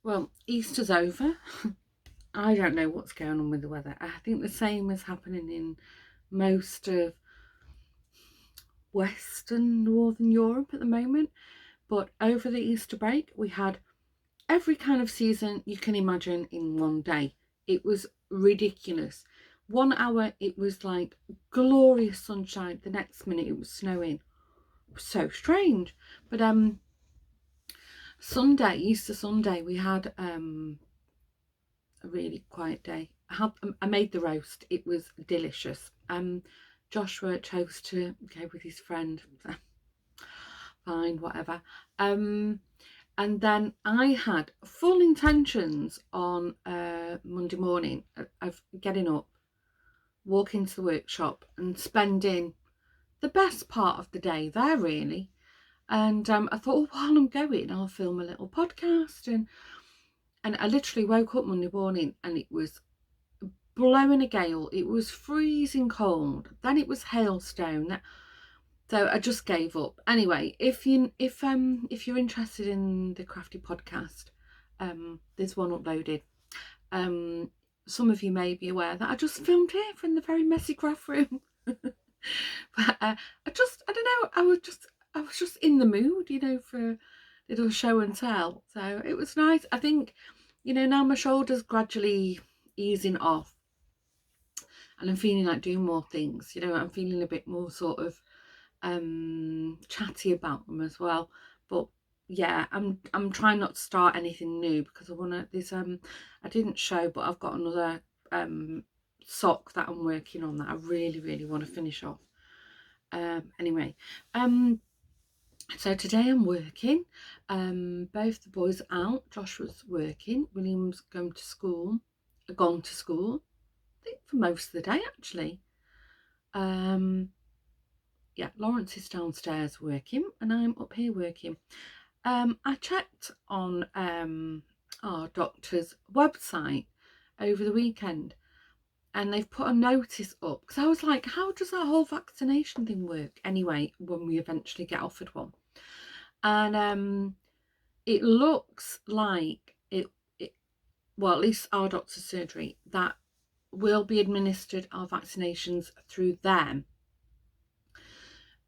Well, Easter's over. I don't know what's going on with the weather. I think the same is happening in most of Western Northern Europe at the moment. But over the Easter break, we had every kind of season you can imagine in one day. It was ridiculous. 1 hour it was like glorious sunshine, the next minute it was snowing. It was so strange. But Sunday, Easter Sunday, we had a really quiet day. I made the roast. It was delicious. Joshua chose to go with his friend. Fine, whatever. And then I had full intentions on Monday morning of getting up, walking to the workshop and spending the best part of the day there, really. And I thought, oh, while I'm going, I'll film a little podcast. And I literally woke up Monday morning and it was blowing a gale. It was freezing cold. Then it was hailstone. So I just gave up. Anyway, if you're interested in the Crafty podcast, there's one uploaded. Some of you may be aware that I just filmed here from the very messy craft room. But I don't know, I was just in the mood, for a little show and tell. So it was nice. I think, now my shoulder's gradually easing off and I'm feeling like doing more things. I'm feeling a bit more sort of chatty about them as well. But yeah, I'm trying not to start anything new because I want to, this I didn't show, but I've got another sock that I'm working on that I really want to finish off. Anyway, so today I'm working. Both the boys are out. Joshua's working. William's gone to school, I think for most of the day actually. Yeah, Lawrence is downstairs working and I'm up here working. I checked on our doctor's website over the weekend and they've put a notice up because I was like, how does that whole vaccination thing work anyway when we eventually get offered one? And it looks like well, at least our doctor's surgery, that will be administered our vaccinations through them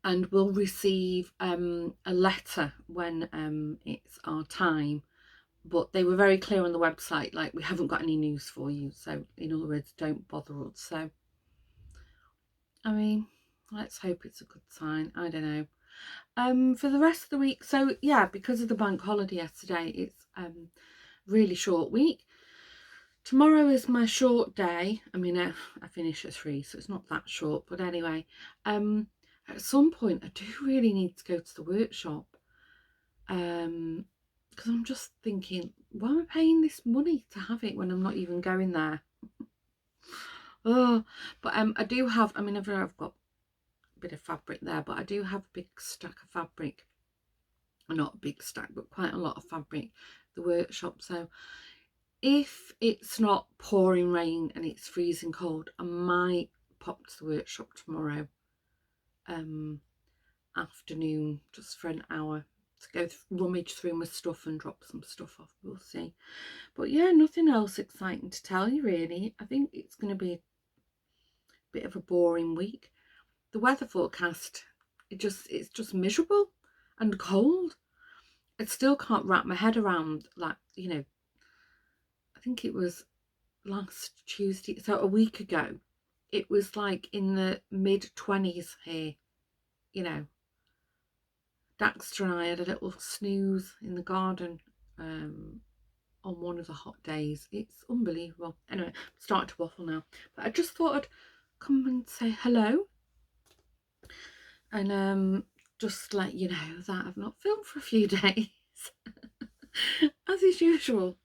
and we'll receive a letter when it's our time. But they were very clear on the website, like, we haven't got any news for you. So in other words, don't bother us. So, I mean, let's hope it's a good sign. I don't know. For the rest of the week, so yeah, because of the bank holiday yesterday, it's really short week. Tomorrow is my short day. I mean, I finish at 3, so it's not that short. But anyway, at some point, I do really need to go to the workshop. Because I'm just thinking, why am I paying this money to have it when I'm not even going there? Oh, but I do have, I mean, I've got a bit of fabric there, but I do have a big stack of fabric. Not a big stack, but quite a lot of fabric, the workshop. So if it's not pouring rain and it's freezing cold, I might pop to the workshop tomorrow afternoon just for an hour to go rummage through my stuff and drop some stuff off. We'll see. But yeah, nothing else exciting to tell you really. I think it's going to be a bit of a boring week. The weather forecast, it's just miserable and cold. I still can't wrap my head around, like, I think it was last Tuesday, so a week ago, it was like in the mid-20s here. Daxter and I had a little snooze in the garden on one of the hot days. It's unbelievable. Anyway, I'm starting to waffle now, but I just thought I'd come and say hello and just let you know that I've not filmed for a few days as is usual.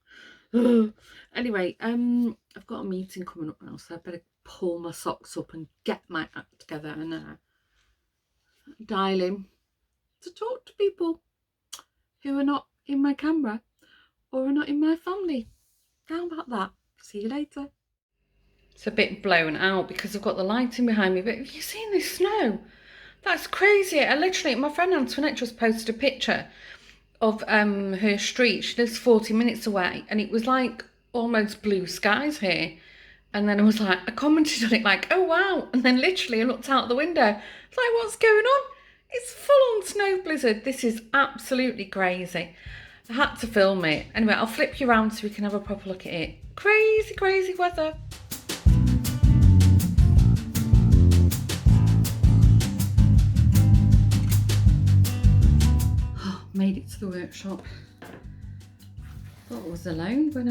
Anyway, I've got a meeting coming up now, so I better pull my socks up and get my act together and dial in to talk to people who are not in my camera or are not in my family. How about that? See you later. It's a bit blown out because I've got the lighting behind me, but have you seen this snow? That's crazy. My friend Antoinette just posted a picture of her street. She lives 40 minutes away, and it was like almost blue skies here. And then I commented on it like, oh wow, and then literally I looked out the window. It's like, what's going on? It's full on snow blizzard. This is absolutely crazy. I had to film it. Anyway, I'll flip you around so we can have a proper look at it. Crazy, crazy weather. Made it to the workshop. Thought I was alone, but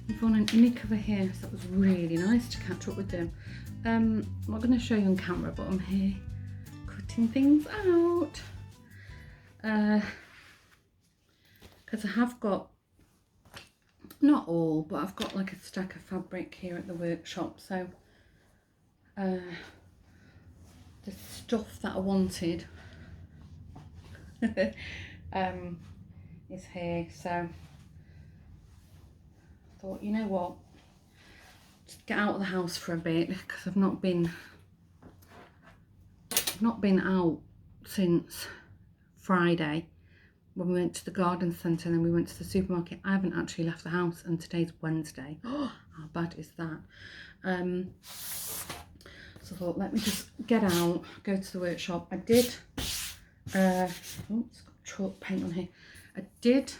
Yvonne and Inik over here, so that was really nice to catch up with them. I'm not going to show you on camera, but I'm here cutting things out because I have got, not all, but I've got like a stack of fabric here at the workshop, so the stuff that I wanted is here. So I thought, you know what, just get out of the house for a bit, because I've not been out since Friday when we went to the garden centre and then we went to the supermarket. I haven't actually left the house, and today's Wednesday. Oh, how bad is that? So I thought, let me just get out, go to the workshop. I did oh, it's got chalk paint on here. I did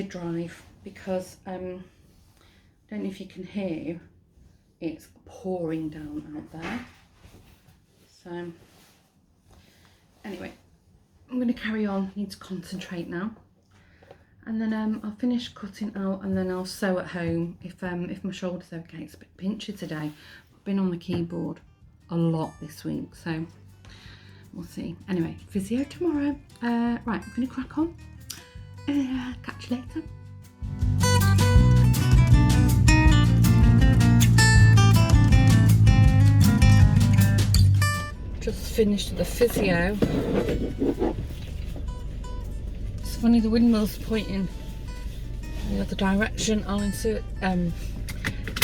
drive, because don't know if you can hear, it's pouring down out there. So anyway, I'm going to carry on. Need to concentrate now, and then I'll finish cutting out, and then I'll sew at home if my shoulder's okay. It's a bit pinchy today. I've been on the keyboard a lot this week, so we'll see. Anyway, physio tomorrow. Right, I'm going to crack on. Catch you later. Just finished the physio. It's funny, the windmill's pointing in the other direction. I'll insert a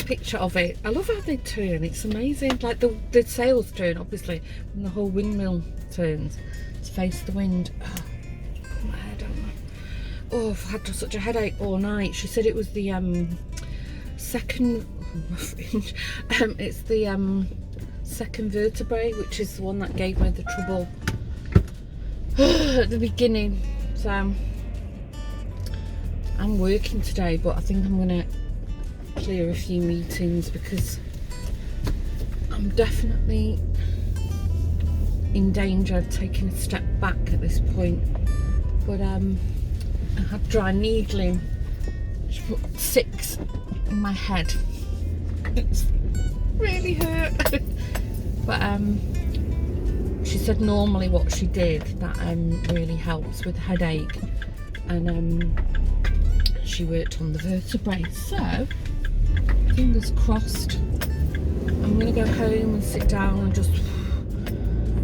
picture of it. I love how they turn. It's amazing. Like the sails turn, obviously, and the whole windmill turns to face the wind. Oh, my head, oh, I've had such a headache all night. She said it was the second. It's the second vertebrae, which is the one that gave me the trouble at the beginning. So I'm working today, but I think I'm gonna clear a few meetings because I'm definitely in danger of taking a step back at this point. But I had dry needling. She put 6 in my head. It's really hurt. But she said normally what she did that really helps with headache, and she worked on the vertebrae. So fingers crossed. I'm gonna go home and sit down and just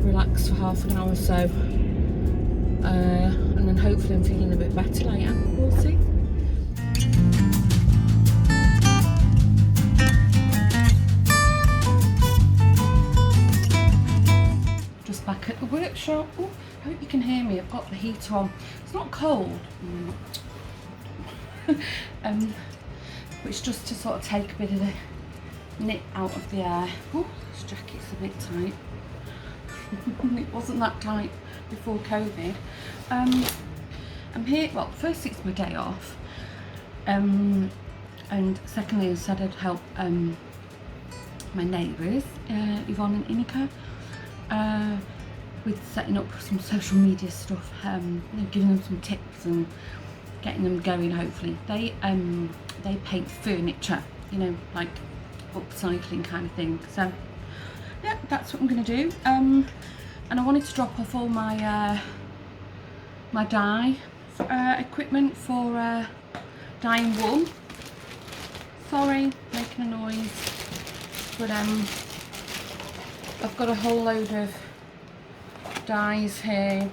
relax for half an hour or so, and then hopefully I'm feeling a bit better later. We'll see. Just back at the workshop. Oh, I hope you can hear me. I've got the heater on. It's not cold, but it's just to sort of take a bit of the nip out of the air. Oh, this jacket's a bit tight. It wasn't that tight before COVID. I'm here, well, firstly it's my day off, and secondly I said I'd help my neighbours, Yvonne and Inika, with setting up some social media stuff, giving them some tips and getting them going. Hopefully they paint furniture, you know, like upcycling kind of thing. So yeah, that's what I'm going to do. And I wanted to drop off all my my dye equipment for dyeing wool. Sorry, making a noise, but I've got a whole load of dyes here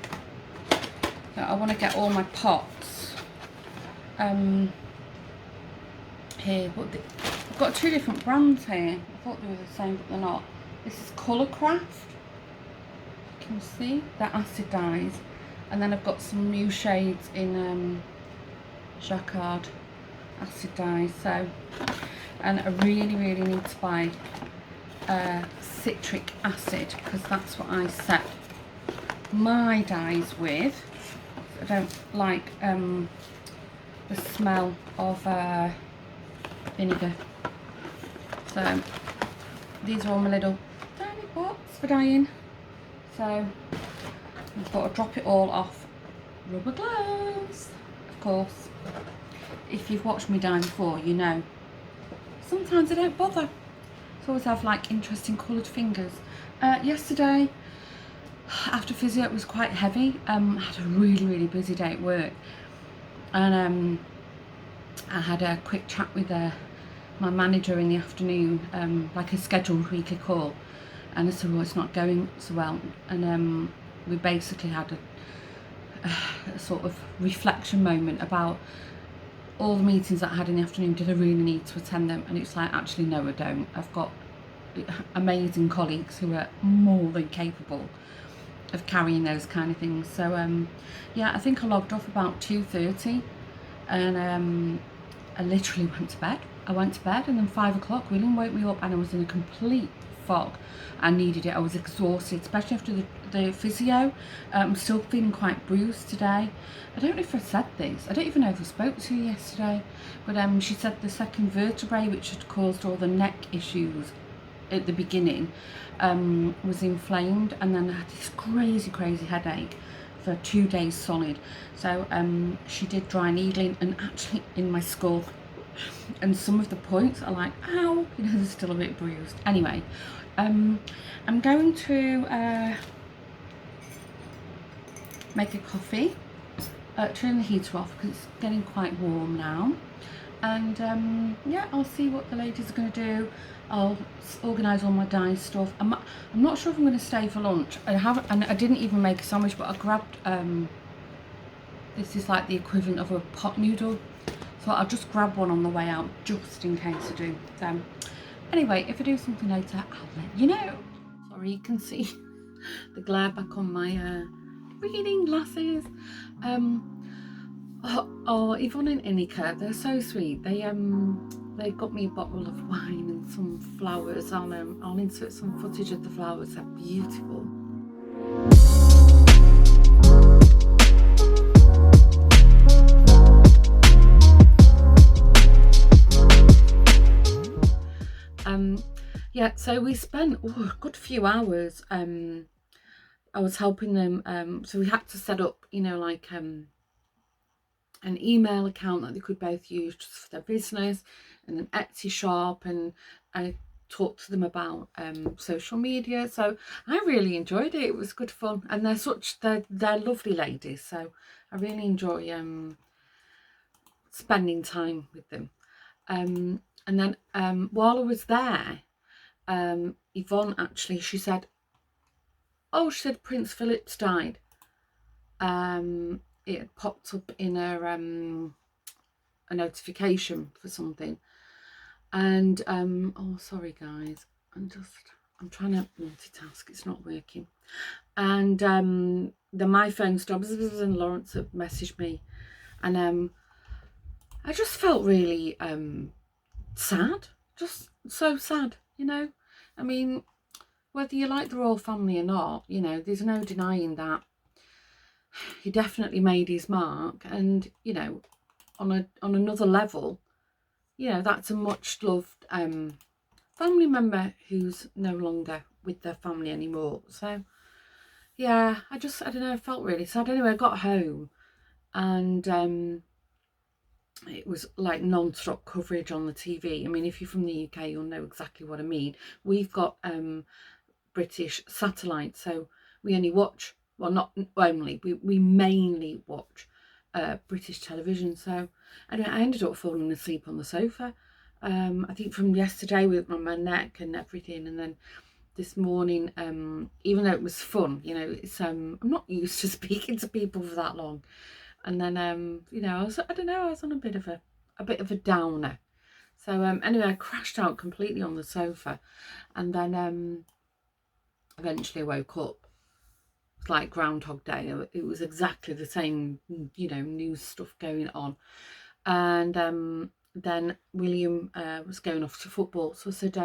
that I want to get all my pots here, but I've got 2 different brands here. I thought they were the same, but they're not. This is Colourcraft, you can see, they're acid dyes, And then I've got some new shades in Jacquard acid dye. So, and I really need to buy citric acid, because that's what I set my dyes with. I don't like the smell of vinegar. So these are all my little tiny pots for dyeing. So I've got to drop it all off. Rubber gloves, of course. If you've watched me dye before, you know sometimes I don't bother. I always have like interesting coloured fingers. Yesterday after physio, it was quite heavy. I had a really busy day at work, and I had a quick chat with my manager in the afternoon, like a scheduled weekly call, and I said, well, it's not going so well, and we basically had a sort of reflection moment about all the meetings that I had in the afternoon. Did I really need to attend them? And it's like, actually no, I don't. I've got amazing colleagues who are more than capable of carrying those kind of things. So yeah, I think I logged off about 2:30, and I literally went to bed. I went to bed, and then 5 o'clock William woke me up, and I was in a complete fog. I needed it. I was exhausted, especially after the physio. I'm still feeling quite bruised today. I don't know if I said this. I don't even know if I spoke to you yesterday, but she said the second vertebrae, which had caused all the neck issues at the beginning, was inflamed, and then I had this crazy headache for 2 days solid. So she did dry needling, and actually in my skull, and some of the points are like, ow, you know, they're still a bit bruised. Anyway, I'm going to make a coffee, turn the heater off because it's getting quite warm now, and yeah, I'll see what the ladies are going to do. I'll organise all my dye stuff. I'm not sure if I'm going to stay for lunch. And I didn't even make a sandwich, but I grabbed this is like the equivalent of a pot noodle, so I'll just grab one on the way out just in case I do. So anyway, if I do something later, I'll let you know. Sorry, you can see the glare back on my reading glasses. Yvonne and Inika, they're so sweet. They got me a bottle of wine and some flowers. I'll insert some footage of the flowers. They're beautiful. Yeah, so we spent a good few hours. I was helping them. So we had to set up, you know, like an email account that they could both use just for their business, and an Etsy shop, and I talked to them about social media. So I really enjoyed it. It was good fun, and they're lovely ladies, so I really enjoy spending time with them. And then while I was there, Yvonne actually, she said Prince Philip's died. It had popped up in a notification for something, and oh, sorry guys, I'm trying to multitask, it's not working. And then my phone stopped, and Lawrence had messaged me, and I just felt really sad, just so sad, you know. I mean, whether you like the royal family or not, you know, there's no denying that he definitely made his mark, and you know, on another level, you know, that's a much loved family member who's no longer with their family anymore. So yeah, I don't know, I felt really sad. Anyway, I got home, and it was like non-stop coverage on the TV. I mean, if you're from the UK, you'll know exactly what I mean. We've got British satellite, so we only watch, well, not only, we mainly watch British television. So anyway, I ended up falling asleep on the sofa, I think from yesterday with my neck and everything, and then this morning, even though it was fun, you know, it's I'm not used to speaking to people for that long, and then you know, I was on a bit of a downer. So anyway, I crashed out completely on the sofa, and then eventually I woke up. like Groundhog Day. It was exactly the same, you know, news stuff going on. And then William was going off to football, so I said,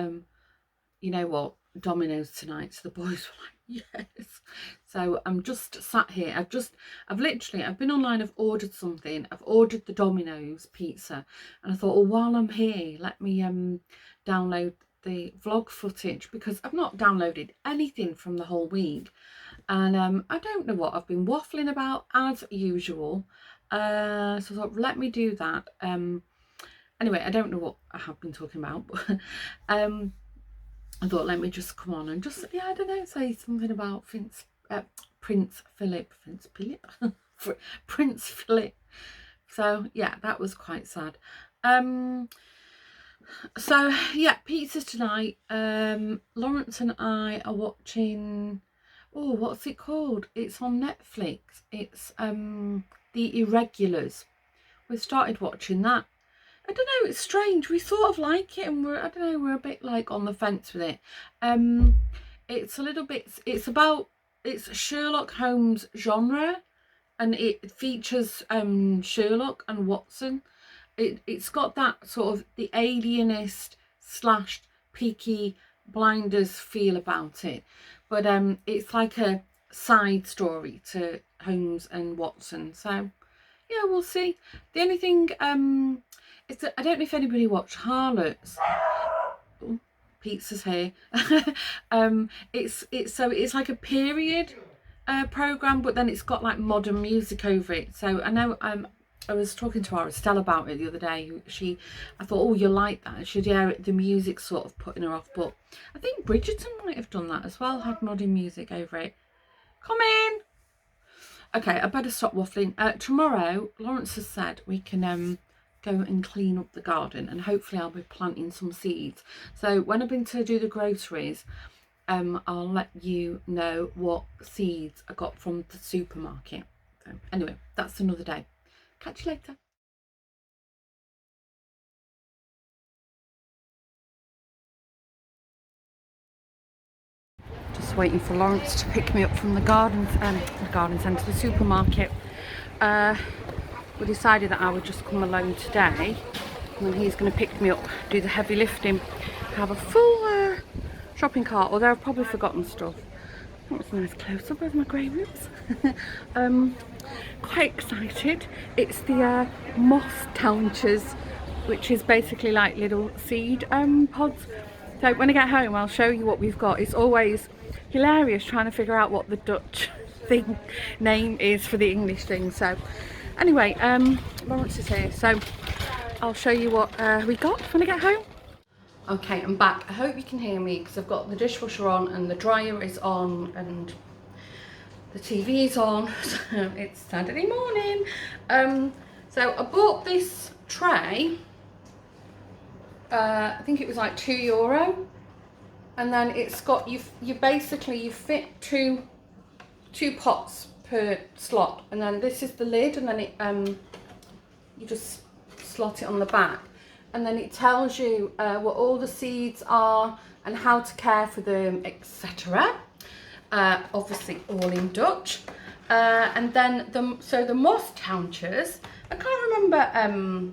you know what, Domino's tonight. So the boys were like, yes. So I'm just sat here. I've been online, I've ordered something. I've ordered the Domino's pizza, and I thought, well, while I'm here, let me download the vlog footage, because I've not downloaded anything from the whole week. And I don't know what I've been waffling about as usual. So I thought, let me do that. Anyway, I don't know what I have been talking about, but I thought, let me just come on and just, yeah, I don't know, say something about Prince Philip. Prince Philip. So yeah, that was quite sad. So yeah, pizzas tonight. Lawrence and I are watching, oh, what's it called? It's on Netflix. It's The Irregulars. We started watching that. I don't know, it's strange. We sort of like it, and we're a bit like on the fence with it. It's a little bit, it's Sherlock Holmes genre, and it features Sherlock and Watson. It's got that sort of the alienist slash Peaky Blinders feel about it, but it's like a side story to Holmes and Watson. So yeah, we'll see. The only thing is that I don't know if anybody watched Harlots. Oh, pizza's here. It's like a period program, but then it's got like modern music over it. So I know I was talking to Estelle about it the other day. I thought, oh, you'll like that. She, yeah, the music sort of putting her off, but I think Bridgerton might have done that as well, had modern music over it. Come in. Okay, I better stop waffling. Tomorrow, Lawrence has said we can go and clean up the garden, and hopefully I'll be planting some seeds. So when I've been to do the groceries, I'll let you know what seeds I got from the supermarket. So anyway, that's another day. Catch you later. Just waiting for Lawrence to pick me up from the garden centre, the supermarket. We decided that I would just come alone today, and then he's going to pick me up, do the heavy lifting, have a full shopping cart, although I've probably forgotten stuff. That's a nice close-up of my grey ribs. Quite excited. It's the moss townters, which is basically like little seed pods. So when I get home, I'll show you what we've got. It's always hilarious trying to figure out what the Dutch name is for the English thing. So anyway, Lawrence is here, so I'll show you what we got when I get home. Okay, I'm back. I hope you can hear me, because I've got the dishwasher on and the dryer is on and the TV is on. So it's Saturday morning. So I bought this tray. I think it was like €2, and then it's got you fit two pots per slot, and then this is the lid, and then it you just slot it on the back, and then it tells you what all the seeds are and how to care for them, etc. Obviously all in Dutch. And then the moss townters, I can't remember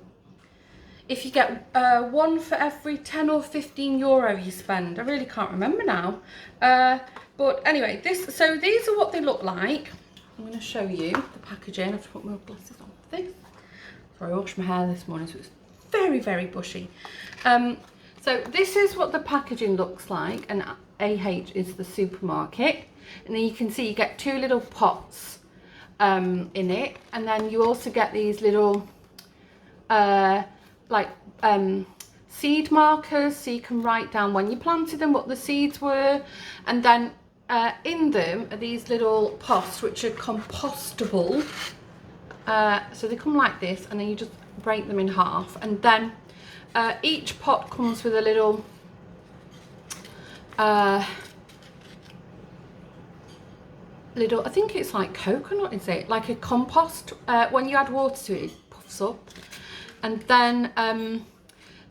if you get one for every 10 or 15 euro you spend. I really can't remember now. But anyway, these are what they look like. I'm going to show you the packaging. I have to put my glasses on for this. Sorry, I washed my hair this morning, so it's very, very bushy. So this is what the packaging looks like, and AH is the supermarket. And then you can see you get 2 little pots in it, and then you also get these little seed markers, so you can write down when you planted them, what the seeds were, and then in them are these little pots which are compostable. So they come like this, and then you just break them in half, and then each pot comes with a little I think it's like coconut, is it? Like a compost. When you add water to it, it puffs up. And then and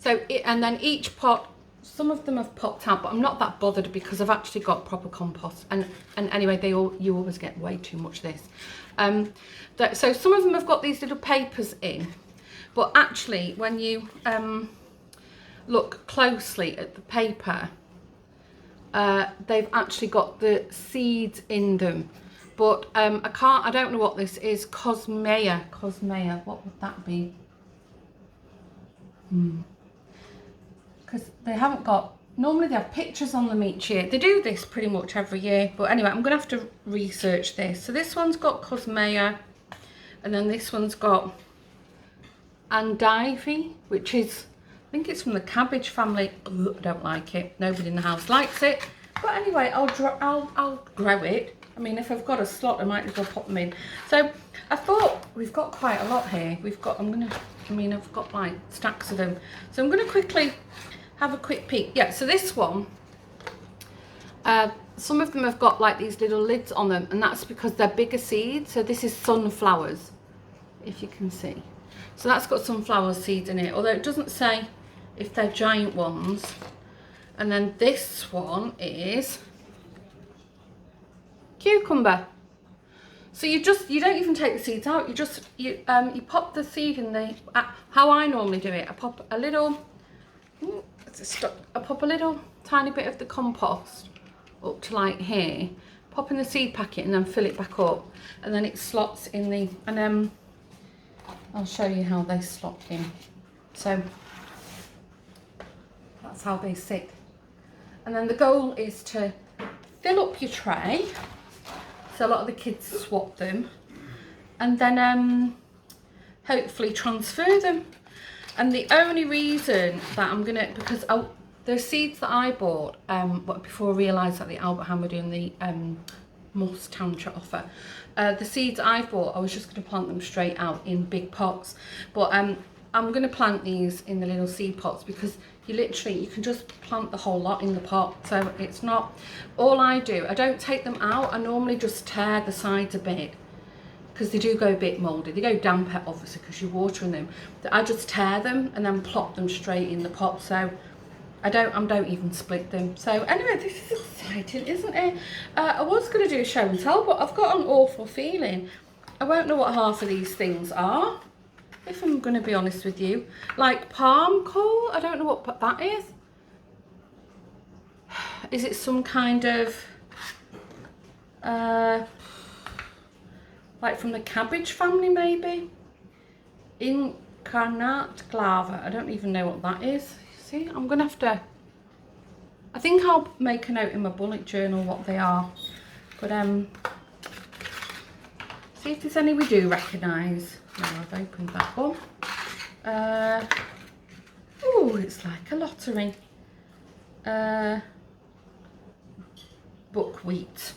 then each pot some of them have popped out, but I'm not that bothered because I've actually got proper compost. And anyway, you always get way too much of this. So some of them have got these little papers in, but actually when you look closely at the paper, they've actually got the seeds in them. But I don't know what this is. Cosmea, what would that be? Because they haven't got, normally they have pictures on them each year. They do this pretty much every year. But anyway, I'm going to have to research this. So this one's got Cosmea, and then this one's got Andivy, which is, I think it's from the cabbage family. Ugh, I don't like it. Nobody in the house likes it. But anyway, I'll grow it. I mean, if I've got a slot, I might as well pop them in. So I thought we've got quite a lot here. I've got like stacks of them. So I'm gonna quickly have a quick peek. Yeah, so this one, some of them have got like these little lids on them, and that's because they're bigger seeds. So this is sunflowers, if you can see. So that's got sunflower seeds in it, although it doesn't say if they're giant ones. And then this one is cucumber. So you don't even take the seeds out. You pop the seed in the how I normally do it. I pop a little tiny bit of the compost up to like here, pop in the seed packet, and then fill it back up, and then it slots in the, and I'll show you how they slot in. So that's how they sit. And then the goal is to fill up your tray. So a lot of the kids swap them, and then hopefully transfer them. And the only reason that I'm gonna, because the seeds that I bought, before I realised that the Albert Ham were doing the Moss Tantra offer, the seeds I bought, I was just gonna plant them straight out in big pots. But I'm gonna plant these in the little seed pots, because you can just plant the whole lot in the pot. So it's not, all I do, I don't take them out. I normally just tear the sides a bit, because they do go a bit mouldy. They go damp, obviously, because you're watering them. I just tear them and then plop them straight in the pot. So I don't even split them. So anyway, this is exciting, isn't it? I was going to do a show and tell, but I've got an awful feeling I won't know what half of these things are, if I'm going to be honest with you. Like palm coal, I don't know what that is. Is it some kind of, like from the cabbage family maybe? Incarnate clava, I don't even know what that is. See, I'm going to have to, I think I'll make a note in my bullet journal what they are. But see if there's any we do recognise. Now I've opened that one. Oh, it's like a lottery. Buckwheat.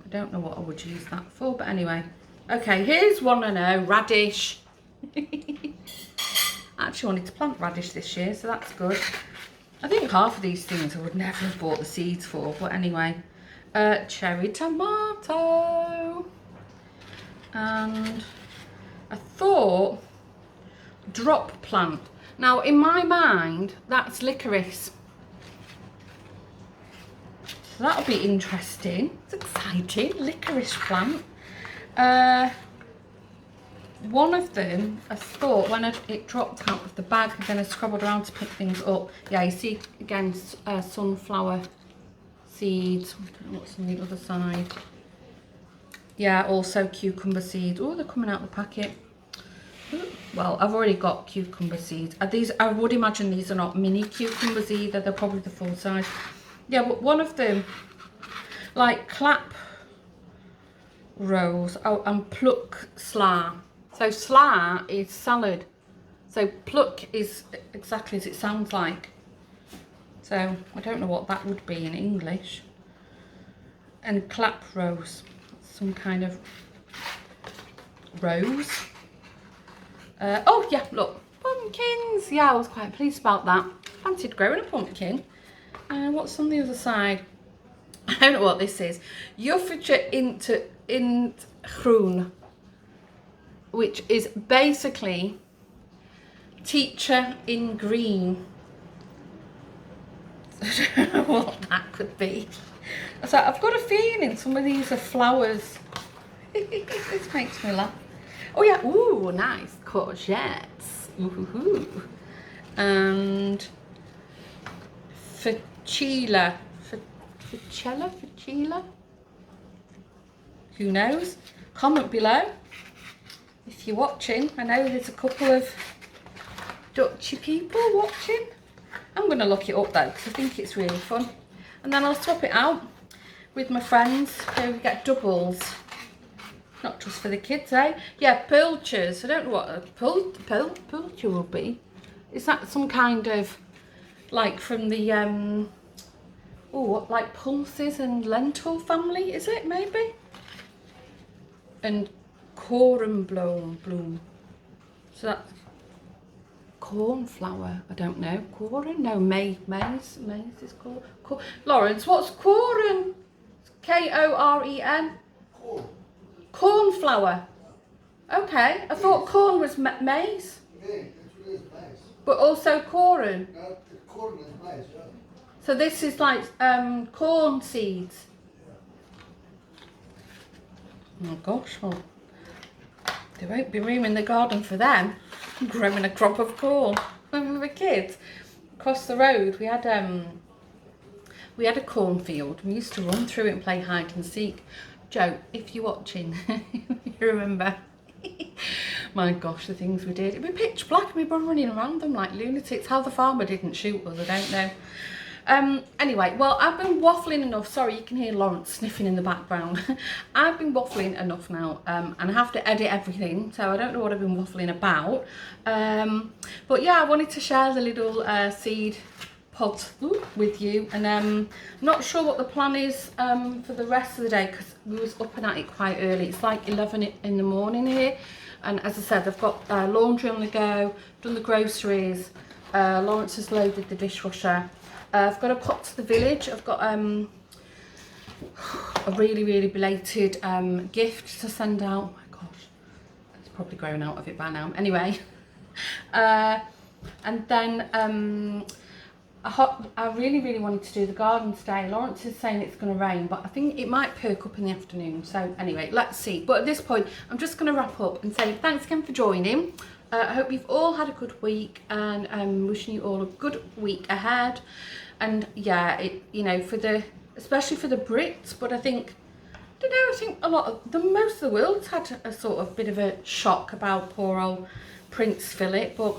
I don't know what I would use that for, but anyway. Okay, here's one I know, radish. I actually wanted to plant radish this year, so that's good. I think half of these things I would never have bought the seeds for, but anyway. Cherry tomato. And I thought drop plant. Now in my mind that's licorice. So that'll be interesting. It's exciting. Licorice plant. One of them, I thought when it dropped out of the bag, and then I scrabbled around to pick things up. Yeah, you see again sunflower seeds. I don't know what's on the other side. Yeah, also cucumber seeds. Oh, they're coming out of the packet. Well, I've already got cucumber seeds. These, I would imagine these are not mini cucumbers either. They're probably the full size. Yeah, but one of them, like clap rose. Oh, and pluck slaw. So slaw is salad. So pluck is exactly as it sounds like. So I don't know what that would be in English. And clap rose, some kind of rose. Oh yeah, look, pumpkins. Yeah, I was quite pleased about that. Fancied growing a pumpkin. And what's on the other side? I don't know what this is. Juffretje in groen, which is basically teacher in green. I don't know what that could be. So I've got a feeling some of these are flowers. This makes me laugh. Oh yeah, ooh, nice courgettes. Ooh, and facila. Facila? Who knows? Comment below if you're watching. I know there's a couple of Dutchy people watching. I'm going to look it up though because I think it's really fun. And then I'll swap it out with my friends. So we get doubles. Not just for the kids, eh? Yeah, pilchers. I don't know what a pilcher will be. Is that some kind of, like from the, oh, what, like pulses and lentil family, is it, maybe? And bloom. So that's cornflower, I don't know. Corn? No, maize is corn. Lawrence, what's corn? K-O-R-E-N? Corn. Cornflower. Okay, I thought corn was maize. Yeah, that's what it is, maize. But also corn. No, corn is maize, yeah. So this is like corn seeds. Oh my gosh, well, there won't be room in the garden for them. Growing a crop of corn when we were kids. Across the road we had a cornfield. We used to run through it and play hide and seek. Joe, if you're watching, you remember. My gosh, the things we did. It'd be pitch black and we'd be running around them like lunatics. How the farmer didn't shoot us, I don't know. Anyway, well, I've been waffling enough. Sorry, you can hear Lawrence sniffing in the background. I've been waffling enough now, and I have to edit everything, so I don't know what I've been waffling about. But yeah, I wanted to share the little seed pod with you, and I'm not sure what the plan is for the rest of the day because we was up and at it quite early. It's like 11 in the morning here, and as I said, I've got laundry on the go, done the groceries. Lawrence has loaded the dishwasher. I've got to pop to the village. I've got a really belated gift to send out. Oh my gosh, it's probably grown out of it by now. Anyway, and then I really wanted to do the garden today. Lawrence is saying it's going to rain, but I think it might perk up in the afternoon. So anyway, let's see. But at this point, I'm just going to wrap up and say thanks again for joining. I hope you've all had a good week, and I'm wishing you all a good week ahead. And yeah, you know, especially for the Brits, but I think most of the world's had a sort of bit of a shock about poor old Prince Philip, but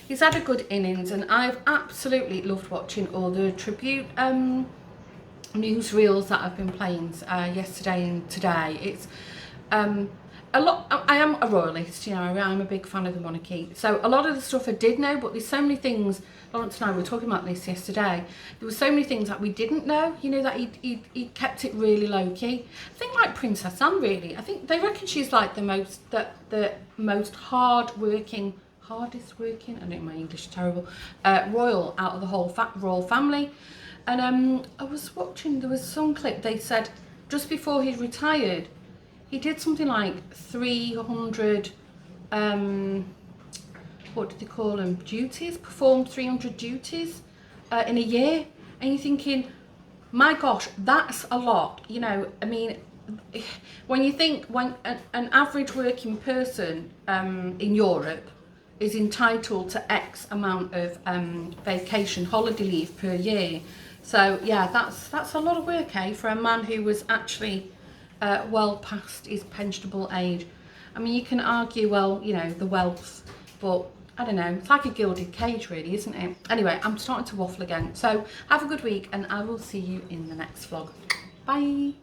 he's had a good innings, and I've absolutely loved watching all the tribute newsreels that I've been playing yesterday and today. It's a lot. I am a royalist, you know, I'm a big fan of the monarchy, so a lot of the stuff I did know, but there's so many things. Lawrence and I were talking about this yesterday. There were so many things that we didn't know, you know, that he kept it really low key. I think like Princess Anne, really. I think they reckon she's like the most hardest working, I don't know, my English is terrible, royal out of the whole royal family. And I was watching, there was some clip, they said just before he retired, he did something like 300, what did they call them, duties, performed 300 duties in a year. And you're thinking, my gosh, that's a lot. You know, I mean, when you think when an average working person in Europe is entitled to X amount of vacation holiday leave per year. So yeah, that's a lot of work, eh, for a man who was actually well past his pensionable age. I mean, you can argue, well, you know, the wealth, but I don't know, it's like a gilded cage really, isn't it? Anyway, I'm starting to waffle again. So have a good week, and I will see you in the next vlog. Bye.